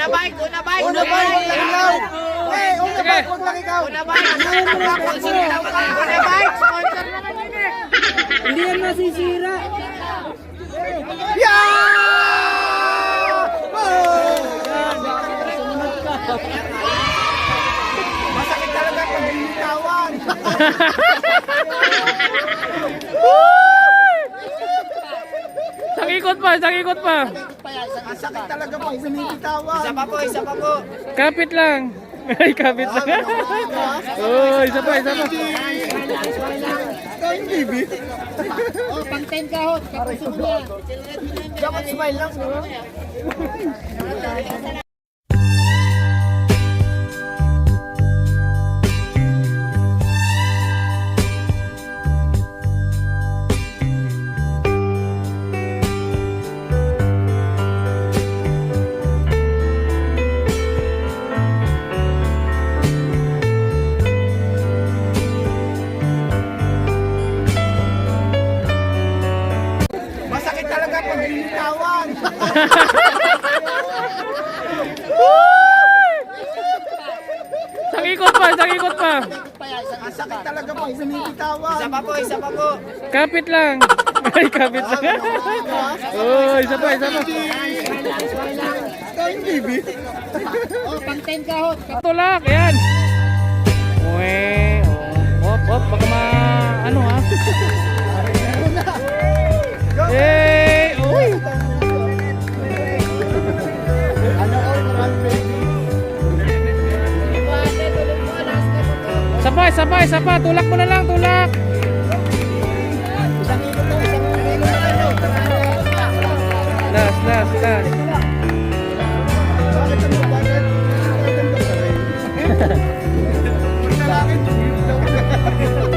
Una bike, una bike. Una bike, ikaw. Eh, una bike, huwag lang ikaw. Una bike. Una bike, sponsor naman yun eh. Hindi yan masisira. Yeah! Masakit talaga pag binitawan. Sakikot pa, sakikot pa. Masakit talaga pag binitawan. Isa pa po, isa pa po. Kapit lang. Ay, kapit lang. Oh, isa pa, isa pa. Kain, baby. Oh, pang 10 kahot. Kapuso mo yan. Dapat smile lang, no? Masakit talaga pag binitawan. Sakikot pa, sakikot pa. Masakit talaga pag binitawan. Isa pa po, isa pa po. Kapit lang. Ay, kapit lang. Oh, isa pa, isa pa. Kain, baby. Oh, pang 10 kahot. Tulak, yan. Uwe, oh. Hop, baka ano ha. Eh, uy. Ano all run, baby? Sabay, sabay, sabay. Tulak mo na lang, tulak. Isang ikot to, isang ikot to. Last, last, last. Bakit ano? Bakit? Bakit? Bakit?